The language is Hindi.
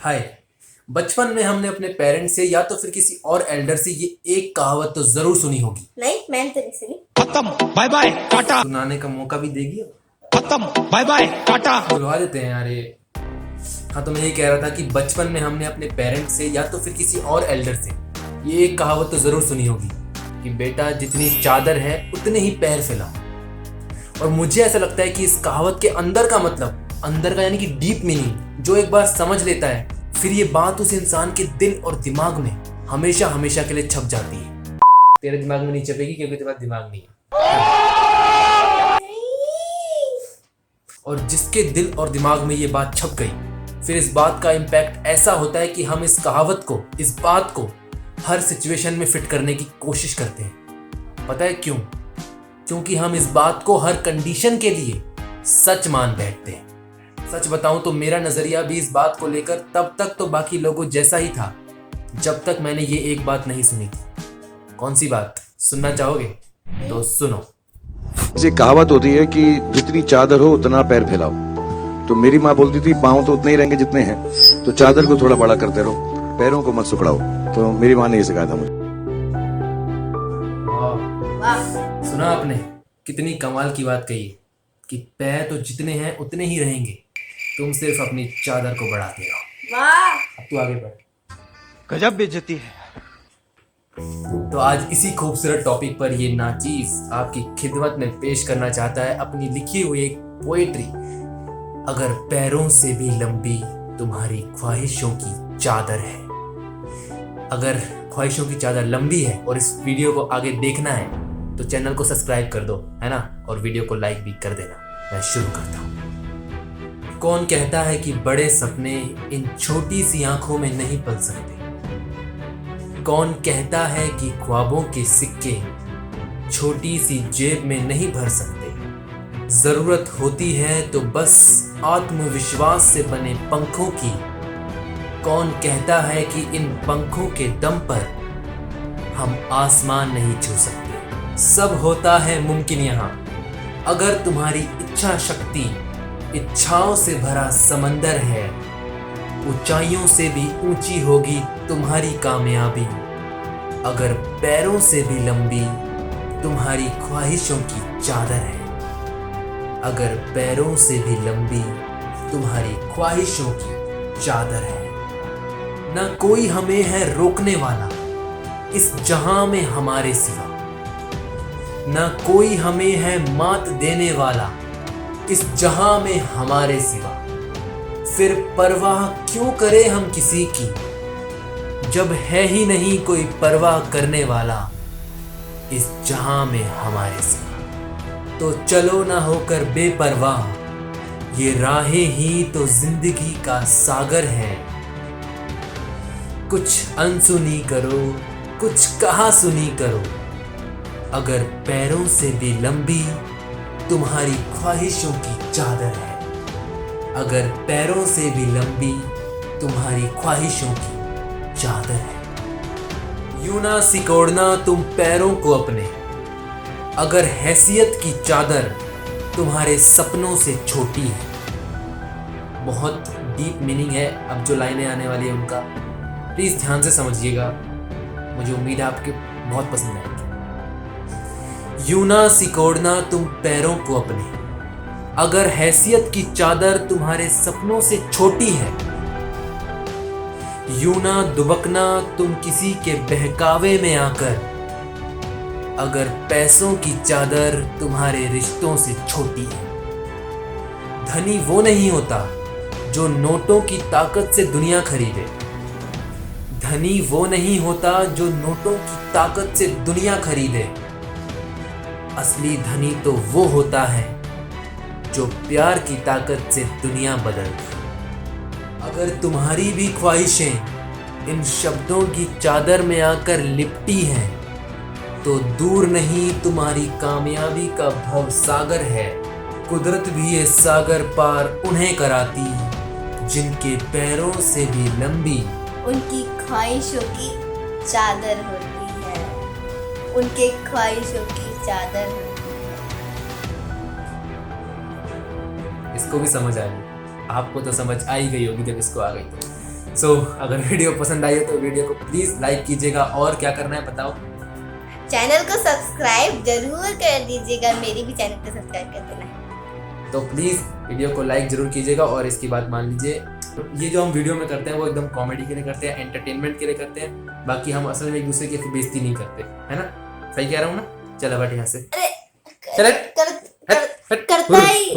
हाय। बचपन में हमने अपने पेरेंट्स से या तो फिर किसी और एल्डर से ये एक कहावत तो जरूर सुनी होगी। नहीं, मैंने तो नहीं सुनी। खत्म, बाय बाय टाटा। सुनाने का मौका भी देगी। खत्म, बाय बाय टाटा। बुलवा देते हैं यार ये। हाँ, तो मैं ये कह रहा था कि बचपन में हमने अपने पेरेंट्स से या तो फिर किसी और एल्डर से ये एक कहावत तो जरूर सुनी होगी कि बेटा जितनी चादर है उतने ही पैर फैलाओ। और मुझे ऐसा लगता है कि इस कहावत के अंदर का मतलब, अंदर का यानी कि डीप मीनिंग जो एक बार समझ लेता है, फिर ये बात उस इंसान के दिल और दिमाग में हमेशा हमेशा के लिए छप जाती है। तेरे दिमाग में नहीं छपेगी क्योंकि तेरा दिमाग नहीं है। और जिसके दिल और दिमाग में ये बात छप गई, फिर इस बात का इम्पैक्ट ऐसा होता है कि हम इस कहावत को, इस बात को हर सिचुएशन में फिट करने की कोशिश करते हैं। पता है क्यों? क्योंकि हम इस बात को हर कंडीशन के लिए सच मान बैठते हैं। सच बताऊं तो मेरा नजरिया भी इस बात को लेकर तब तक तो बाकी लोगों जैसा ही था जब तक मैंने ये एक बात नहीं सुनी थी। कौन सी बात सुनना चाहोगे? तो सुनो। ये कहावत होती है कि जितनी चादर हो उतना पैर फैलाओ। तो मेरी माँ बोलती थी पाँव तो उतने ही रहेंगे जितने हैं, तो चादर को थोड़ा बड़ा करते रहो, पैरों को मत सुखड़ाओ। तो मेरी माँ ने ये सिखाया था मुझे। वाह, सुना आपने? कितनी कमाल की बात कही कि पैर तो जितने हैं उतने ही रहेंगे, तुम सिर्फ अपनी चादर को बढ़ाते रहो। वाह। अब तू आगे बढ़। गजब बेइज्जती है। तो आज इसी खूबसूरत टॉपिक पर ये नाचीज आपकी खिदमत में पेश करना चाहता है अपनी लिखी हुई एक पोएट्री, अगर पैरों से भी लंबी तुम्हारी ख्वाहिशों की चादर है। अगर ख्वाहिशों की चादर लंबी है और इस वीडियो को आगे देखना है तो चैनल को सब्सक्राइब कर दो, है ना, और वीडियो को लाइक भी कर देना। मैं शुरू करता हूँ। कौन कहता है कि बड़े सपने इन छोटी सी आंखों में नहीं पल सकते? कौन कहता है कि ख्वाबों के सिक्के छोटी सी जेब में नहीं भर सकते? जरूरत होती है तो बस आत्मविश्वास से बने पंखों की। कौन कहता है कि इन पंखों के दम पर हम आसमान नहीं छू सकते? सब होता है मुमकिन यहाँ, अगर तुम्हारी इच्छा शक्ति इच्छाओं से भरा समंदर है। ऊंचाइयों से भी ऊंची होगी तुम्हारी कामयाबी, अगर पैरों से भी लंबी तुम्हारी ख्वाहिशों की चादर है। अगर पैरों से भी लंबी तुम्हारी ख्वाहिशों की चादर है। न कोई हमें है रोकने वाला इस जहां में हमारे सिवा, न कोई हमें है मात देने वाला इस जहां में हमारे सिवा। फिर परवाह क्यों करें हम किसी की, जब है ही नहीं कोई परवाह करने वाला इस जहां में हमारे सिवा। तो चलो ना होकर बेपरवाह, ये राहें ही तो जिंदगी का सागर है। कुछ अनसुनी करो, कुछ कहा सुनी करो, अगर पैरों से भी लंबी तुम्हारी ख्वाहिशों की चादर है। अगर पैरों से भी लंबी तुम्हारी ख्वाहिशों की चादर है। यूं ना सिकोड़ना तुम पैरों को अपने, अगर हैसियत की चादर तुम्हारे सपनों से छोटी है। बहुत डीप मीनिंग है अब जो लाइनें आने वाली है उनका, प्लीज ध्यान से समझिएगा, मुझे उम्मीद है आपके बहुत पसंद आएगी। यूं ना सिकोड़ना तुम पैरों को अपने, अगर हैसियत की चादर तुम्हारे सपनों से छोटी है। यूं ना दुबकना तुम किसी के बहकावे में आकर, अगर पैसों की चादर तुम्हारे रिश्तों से छोटी है। धनी वो नहीं होता जो नोटों की ताकत से दुनिया खरीदे। धनी वो नहीं होता जो नोटों की ताकत से दुनिया खरीदे। असली धनी तो वो होता है जो प्यार की ताकत से दुनिया बदल दे। अगर तुम्हारी भी ख्वाहिशें इन शब्दों की चादर में आकर लिपटी हैं, तो दूर नहीं तुम्हारी कामयाबी का भव सागर है। कुदरत भी ये सागर पार उन्हें कराती जिनके पैरों से भी लंबी उनकी ख्वाहिशों की चादर होती है। उनके ख्वाहिशों की चादर होती है। इसको भी समझ आ गई? आपको तो समझ आ ही गई होगी जब इसको आ गई तो। सो अगर वीडियो पसंद आई हो तो वीडियो को प्लीज लाइक कीजिएगा, और क्या करना है बताओ। चैनल को सब्सक्राइब जरूर कर दीजिएगा, मेरी भी चैनल को सब्सक्राइब कर देना। तो प्लीज वीडियो को लाइक जरूर कीजिएगा, और इसकी बात मान लीजिए, तो ये जो हम वीडियो में करते हैं वो एकदम कॉमेडी के लिए करते हैं, एंटरटेनमेंट के लिए करते हैं, बाकी हम असल में एक दूसरे की बेइज्जती नहीं करते, है ना? सही कह रहा हूँ ना? चलो बट यहाँ से अरे चले करता ही